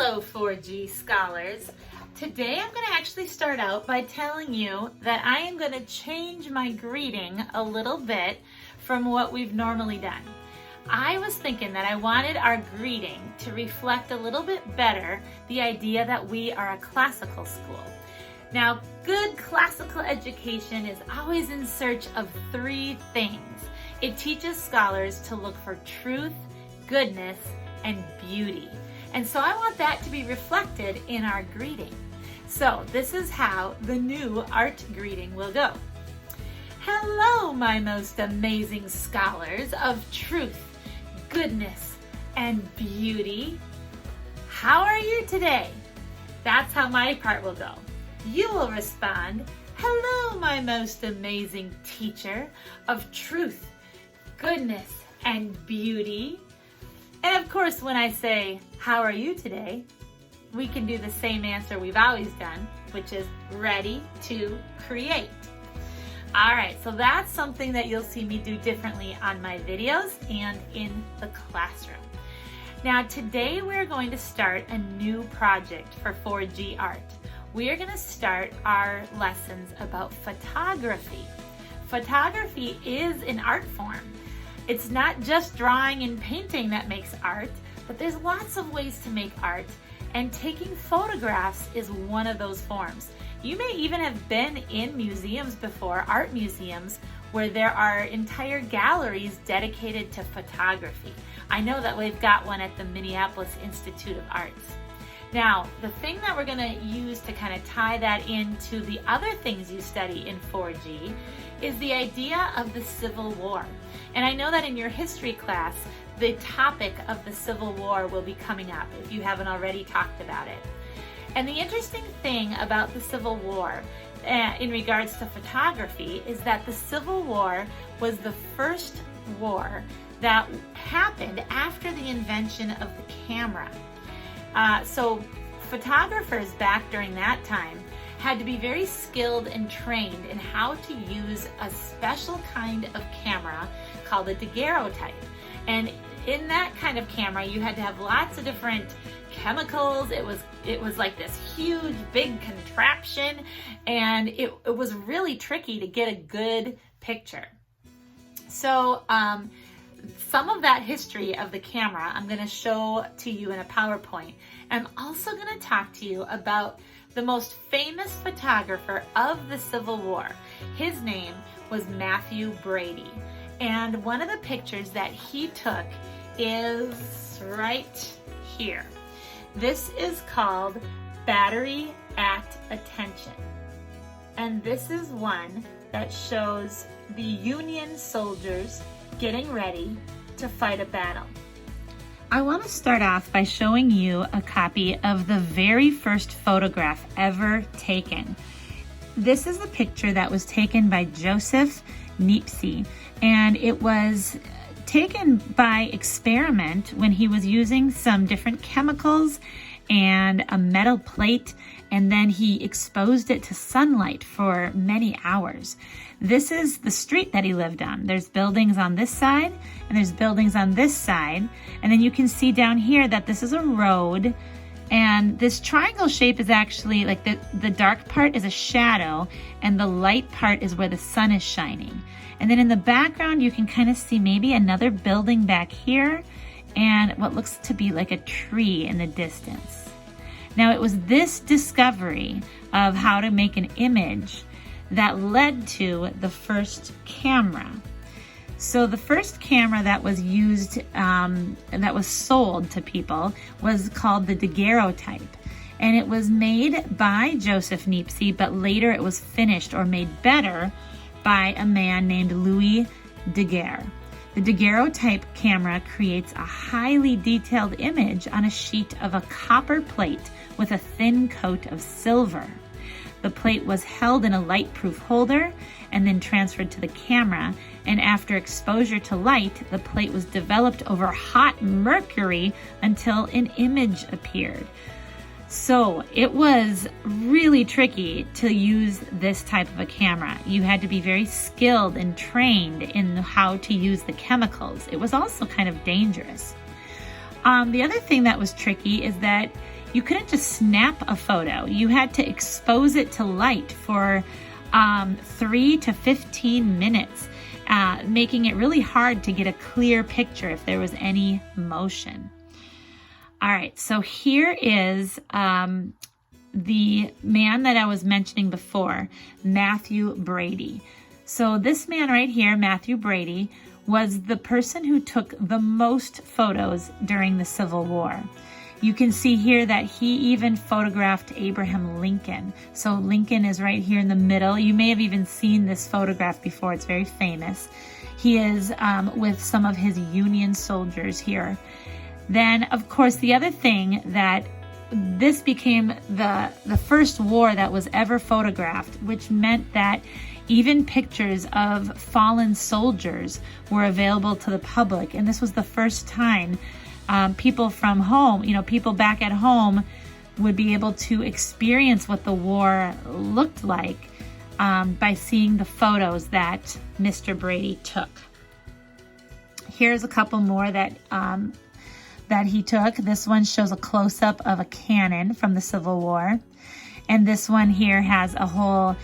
Hello 4G scholars. Today I'm going to actually start out by telling you that I am going to change my greeting a little bit from what we've normally done. I was thinking that I wanted our greeting to reflect a little bit better the idea that we are a classical school. Now, good classical education is always in search of three things. It teaches scholars to look for truth, goodness, and beauty. And so I want that to be reflected in our greeting. So this is how the new art greeting will go. Hello, my most amazing scholars of truth, goodness, and beauty. How are you today? That's how my part will go. You will respond, hello, my most amazing teacher of truth, goodness, and beauty. And of course, when I say, how are you today? We can do the same answer we've always done, which is ready to create. All right, so that's something that you'll see me do differently on my videos and in the classroom. Now, today we're going to start a new project for 4G Art. We are going to start our lessons about photography. Photography is an art form. It's not just drawing and painting that makes art, but there's lots of ways to make art, and taking photographs is one of those forms. You may even have been in museums before, art museums, where there are entire galleries dedicated to photography. I know that we've got one at the Minneapolis Institute of Arts. Now, the thing that we're going to use to kind of tie that into the other things you study in 4G is the idea of the Civil War. And I know that in your history class, the topic of the Civil War will be coming up if you haven't already talked about it. And the interesting thing about the Civil War in regards to photography is that the Civil War was the first war that happened after the invention of the camera. So photographers back during that time had to be very skilled and trained in how to use a special kind of camera called a daguerreotype. And in that kind of camera, you had to have lots of different chemicals. It was like this huge, big contraption, and it was really tricky to get a good picture. So some of that history of the camera I'm going to show to you in a PowerPoint. I'm also going to talk to you about the most famous photographer of the Civil War. His name was Matthew Brady. And one of the pictures that he took is right here. This is called Battery at Attention. And this is one that shows the Union soldiers getting ready to fight a battle. I want to start off by showing you a copy of the very first photograph ever taken. This is a picture that was taken by Joseph Niepce, and it was taken by experiment when he was using some different chemicals and a metal plate, and then he exposed it to sunlight for many hours. This is the street that he lived on. There's buildings on this side and there's buildings on this side, and then you can see down here that this is a road, and this triangle shape is actually like the dark part is a shadow and the light part is where the sun is shining. And then in the background you can kind of see maybe another building back here and what looks to be like a tree in the distance. Now, it was this discovery of how to make an image that led to the first camera. So the first camera that was used, that was sold to people, was called the Daguerreotype. And it was made by Joseph Niepce, but later it was finished or made better by a man named Louis Daguerre. The Daguerreotype camera creates a highly detailed image on a sheet of a copper plate with a thin coat of silver. The plate was held in a light-proof holder and then transferred to the camera, and after exposure to light, the plate was developed over hot mercury until an image appeared. So it was really tricky to use this type of a camera. You had to be very skilled and trained in how to use the chemicals. It was also kind of dangerous. The other thing that was tricky is that you couldn't just snap a photo. You had to expose it to light for 3 to 15 minutes, making it really hard to get a clear picture if there was any motion. All right, so here is the man that I was mentioning before, Matthew Brady. So this man right here, Matthew Brady, was the person who took the most photos during the Civil War. You can see here that he even photographed Abraham Lincoln. So Lincoln is right here in the middle. You may have even seen this photograph before. It's very famous. He is with some of his Union soldiers here. Then, of course, the other thing that this became the first war that was ever photographed, which meant that even pictures of fallen soldiers were available to the public. And this was the first time people from home, people back at home would be able to experience what the war looked like by seeing the photos that Mr. Brady took. Here's a couple more that he took. This one shows a close-up of a cannon from the Civil War. And this one here has a whole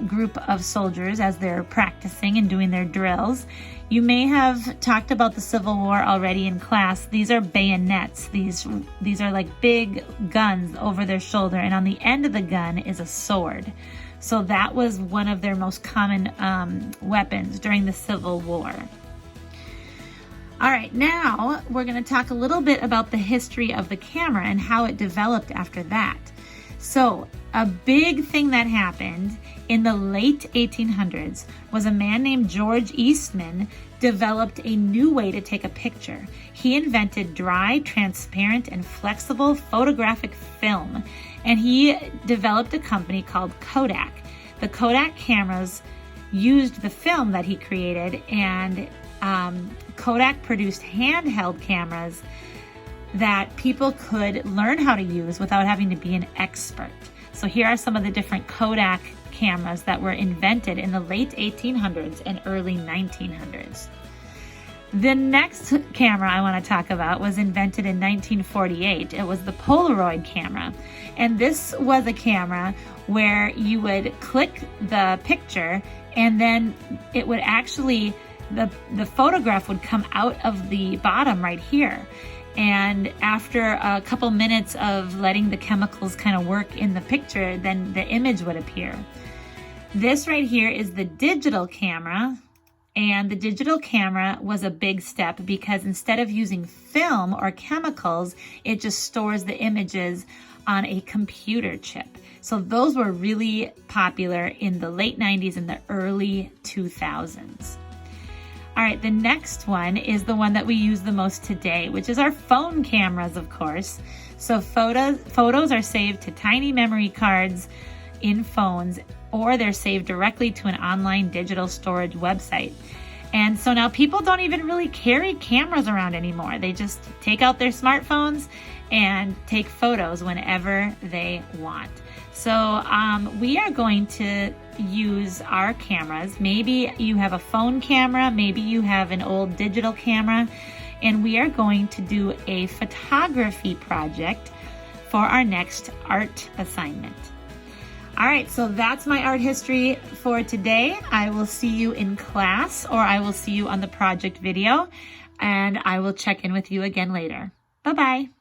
group of soldiers as they're practicing and doing their drills. You may have talked about the Civil War already in class. These are bayonets. These are like big guns over their shoulder, and on the end of the gun is a sword. So that was one of their most common weapons during the Civil War. All right, now we're going to talk a little bit about the history of the camera and how it developed after that. So a big thing that happened in the late 1800s was a man named George Eastman developed a new way to take a picture. He invented dry, transparent, and flexible photographic film, and he developed a company called Kodak. The Kodak cameras used the film that he created, and Kodak produced handheld cameras that people could learn how to use without having to be an expert. So here are some of the different Kodak cameras that were invented in the late 1800s and early 1900s. The next camera I want to talk about was invented in 1948. It was the Polaroid camera. And this was a camera where you would click the picture and then it would actually, the photograph would come out of the bottom right here. And after a couple minutes of letting the chemicals kind of work in the picture, then the image would appear. This right here is the digital camera. And the digital camera was a big step because instead of using film or chemicals, it just stores the images on a computer chip. So those were really popular in the late 90s and the early 2000s. All right, the next one is the one that we use the most today, which is our phone cameras, of course. So photos are saved to tiny memory cards in phones, or they're saved directly to an online digital storage website. And so now people don't even really carry cameras around anymore. They just take out their smartphones and take photos whenever they want. So we are going to use our cameras. Maybe you have a phone camera, maybe you have an old digital camera, and we are going to do a photography project for our next art assignment. All right, so that's my art history for today. I will see you in class, or I will see you on the project video, and I will check in with you again later. Bye-bye.